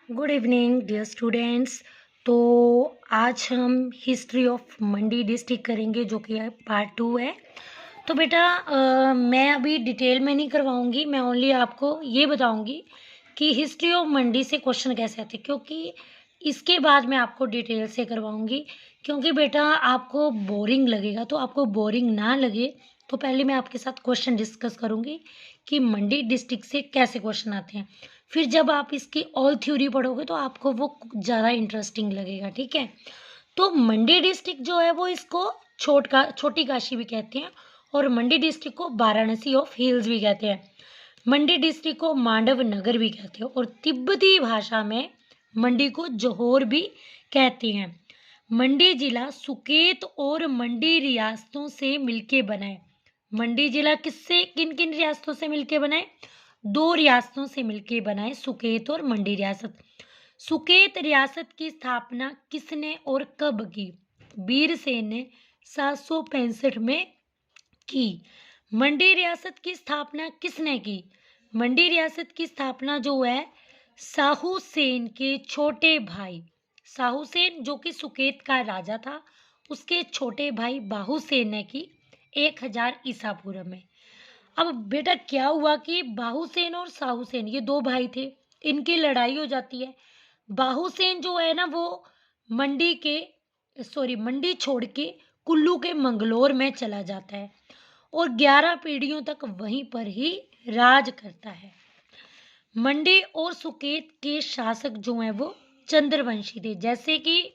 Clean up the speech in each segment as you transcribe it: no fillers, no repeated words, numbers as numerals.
Good evening dear students. तो आज हम हिस्ट्री ऑफ मंडी डिस्ट्रिक्ट करेंगे जो कि पार्ट 2 है। तो बेटा मैं अभी डिटेल में नहीं करवाऊंगी, मैं ओनली आपको ये बताऊंगी कि हिस्ट्री ऑफ मंडी से क्वेश्चन कैसे आते हैं, क्योंकि इसके बाद मैं आपको डिटेल से करवाऊंगी। क्योंकि बेटा आपको बोरिंग लगेगा, तो आपको बोरिंग ना लगे तो पहले मैं आपके साथ क्वेश्चन डिस्कस करूंगी कि मंडी डिस्ट्रिक्ट से कैसे क्वेश्चन आते हैं। फिर जब आप इसकी ऑल थ्योरी पढ़ोगे तो आपको वो ज़्यादा इंटरेस्टिंग लगेगा। ठीक है, तो मंडी डिस्ट्रिक्ट जो है वो इसको छोटी काशी भी कहते हैं, और मंडी डिस्ट्रिक्ट को वाराणसी ऑफ हिल्स भी कहते हैं। मंडी डिस्ट्रिक्ट को मांडव नगर भी कहते हैं, और तिब्बती भाषा में मंडी को जोहोर भी कहते हैं। मंडी जिला सुकेत और मंडी रियासतों से मिलके बना है। मंडी जिला किन किन रियासतों से मिलके बना है? 2 रियासतों से मिलके बना है, सुकेत और मंडी रियासत। सुकेत रियासत की स्थापना किसने और कब की? वीरसेन ने 765 में की। मंडी रियासत की स्थापना किसने की? मंडी रियासत की स्थापना जो है साहू सेन के छोटे भाई, साहू सेन जो कि सुकेत का राजा था, उसके छोटे भाई बाहू सेन ने की 1000 ईसा पूर्व में। अब बेटा क्या हुआ कि बाहुसेन और साहुसेन ये 2 भाई थे, इनकी लड़ाई हो जाती है। बाहुसेन जो है ना वो मंडी छोड़ के कुल्लू के मंगलोर में चला जाता है और 11 पीढ़ियों तक वहीं पर ही राज करता है। मंडी और सुकेत के शासक जो हैं वो चंद्रवंशी थे। जैसे कि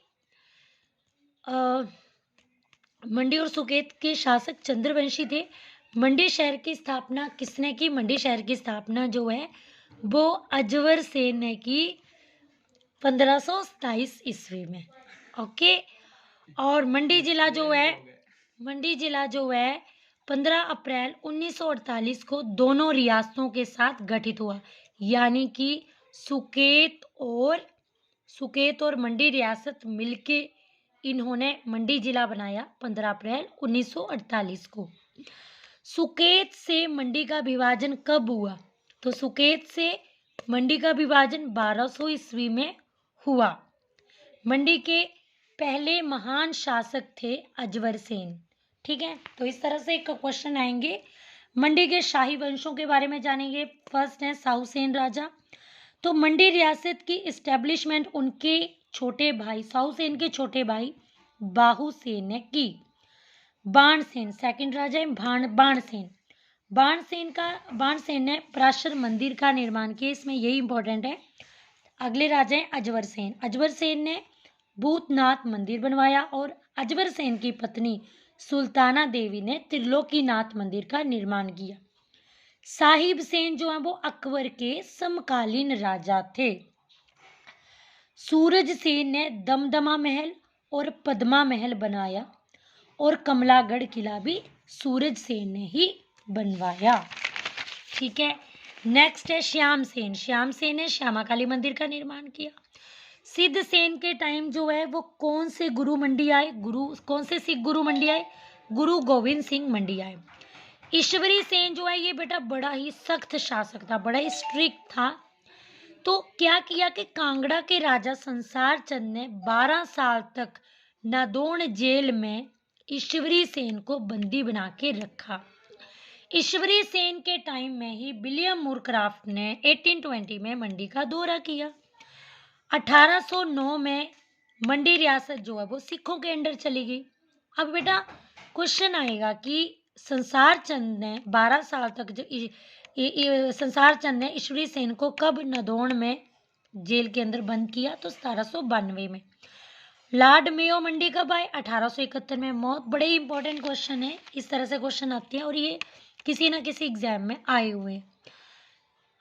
मंडी और सुकेत के शासक चंद्रवंशी थे। मंडी शहर की स्थापना किसने की? मंडी शहर की स्थापना जो है वो अजवर सेन ने की 1527 ईस्वी में। ओके, और मंडी जिला जो है 15 अप्रैल 1948 को दोनों रियासतों के साथ गठित हुआ, यानी कि सुकेत और मंडी रियासत मिलके इन्होंने मंडी जिला बनाया 15 अप्रैल 1948 को। सुकेत से मंडी का विभाजन कब हुआ? तो सुकेत से मंडी का विभाजन 1200 ईस्वी में हुआ। मंडी के पहले महान शासक थे अजवर सेन। ठीक है, तो इस तरह से एक क्वेश्चन आएंगे। मंडी के शाही वंशों के बारे में जानेंगे। फर्स्ट है साहुसेन राजा। तो मंडी रियासत की इस्टेब्लिशमेंट उनके छोटे भाई साहुसेन के छोटे भाई बाहुसेन ने की। बाणसेन सेकंड राजा है। बाणसेन ने पराशर मंदिर का निर्माण किया, इसमें यही इंपॉर्टेंट है। अगले राजा हैं अजवर सेन ने भूतनाथ मंदिर बनवाया, और अजवर सेन की पत्नी सुल्ताना देवी ने त्रिलोकीनाथ मंदिर का निर्माण किया। साहिब सेन जो है वो अकबर के समकालीन राजा थे। सूरज सेन ने दमदमा महल और पद्मा महल बनाया, और कमलागढ़ किला भी सूरज सेन ने ही बनवाया। ठीक है, नेक्स्ट है श्याम सेन ने श्यामा काली मंदिर का निर्माण किया। सिद्ध सेन के टाइम जो है वो कौन से सिख गुरु मंडी आए? गुरु गोविंद सिंह मंडी आए। ईश्वरी सेन जो है ये बेटा बड़ा ही सख्त शासक था, बड़ा ही स्ट्रिक्ट था। तो क्या किया कि कांगड़ा के राजा संसार चंद ने 12 साल तक नादौन जेल में ईश्वरी सेन को बंदी बना के रखा। ईश्वरी सेन के टाइम में ही विलियम मूरक्राफ्ट ने 1820 में मंडी का दौरा किया। 1809 में मंडी रियासत जो है वो सिखों के अंडर चली गई। अब बेटा क्वेश्चन आएगा कि संसार चंद ने 12 साल तक संसार चंद ने ईश्वरी सेन को कब नादौन में जेल के अंदर बंद किया? तो 1792 में। लॉर्ड मेयो मंडी कब आए? 1871 में। बहुत बड़े इंपॉर्टेंट क्वेश्चन है, इस तरह से क्वेश्चन आते हैं और ये किसी ना किसी एग्जाम में आए हुए हैं।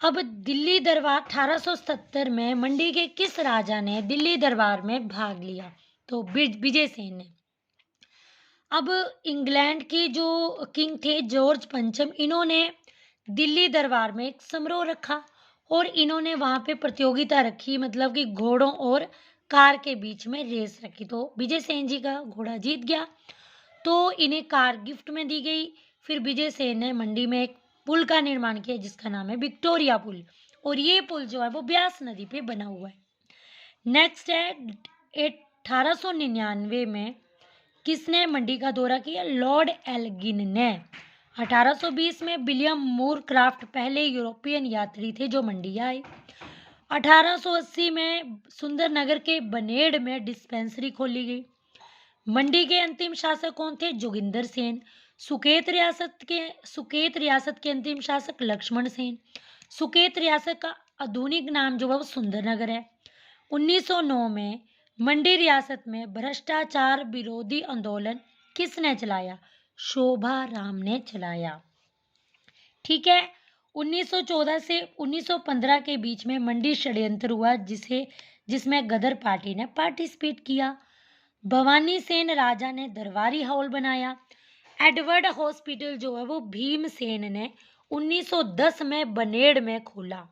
अब दिल्ली दरबार 1877 में मंडी के किस राजा ने दिल्ली दरबार में भाग लिया? तो विजय सेन ने। अब इंग्लैंड के जो किंग थे जॉर्ज पंचम, इन्होंने दिल्ली दरबार में एक समारोह रखा और इन्होंने वहां पे प्रतियोगिता रखी, मतलब कि घोड़ों और कार के बीच में रेस रखी। तो विजय सेन जी का घोड़ा जीत गया, तो इन्हें कार गिफ्ट में दी गई। फिर विजय सेन ने मंडी में एक पुल का निर्माण किया जिसका नाम है विक्टोरिया पुल, और ये पुल जो है वो ब्यास नदी पे बना हुआ है। नेक्स्ट है 1899 में किसने मंडी का दौरा किया? लॉर्ड एल्गिन ने। 1820 में विलियम मूर क्राफ्ट पहले यूरोपियन यात्री थे जो मंडी आए। 1880 में सुंदरनगर के बनेड़ में डिस्पेंसरी खोली गई। मंडी के अंतिम शासक कौन थे? जोगिंदर सेन। सुकेत रियासत के अंतिम शासक लक्ष्मण सेन। सुकेत रियासत का आधुनिक नाम जो है वो सुंदरनगर है। 1909 में मंडी रियासत में भ्रष्टाचार विरोधी आंदोलन किसने चलाया? शोभा राम ने चलाया। ठीक है। 1914 से 1915 के बीच में मंडी षड्यंत्र हुआ जिसमें गदर पार्टी ने पार्टिसिपेट किया। भवानी सेन राजा ने दरबारी हॉल बनाया। एडवर्ड हॉस्पिटल जो है वो भीमसेन ने 1910 में बनेड़ में खोला।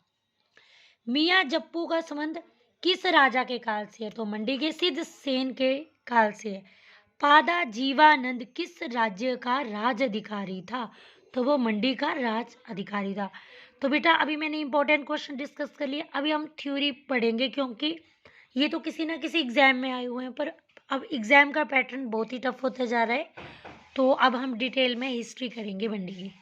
मियाँ जप्पू का संबंध किस राजा के काल से है? तो मंडी के सिद्ध सेन के काल से है। पादा जीवानंद किस राज्य का राज अधिकारी था? तो वो मंडी का राज अधिकारी था। तो बेटा अभी मैंने इंपॉर्टेंट क्वेश्चन डिस्कस कर लिए, अभी हम थ्योरी पढ़ेंगे क्योंकि ये तो किसी ना किसी एग्जाम में आए हुए हैं, पर अब एग्जाम का पैटर्न बहुत ही टफ होता जा रहा है। तो अब हम डिटेल में हिस्ट्री करेंगे मंडी की।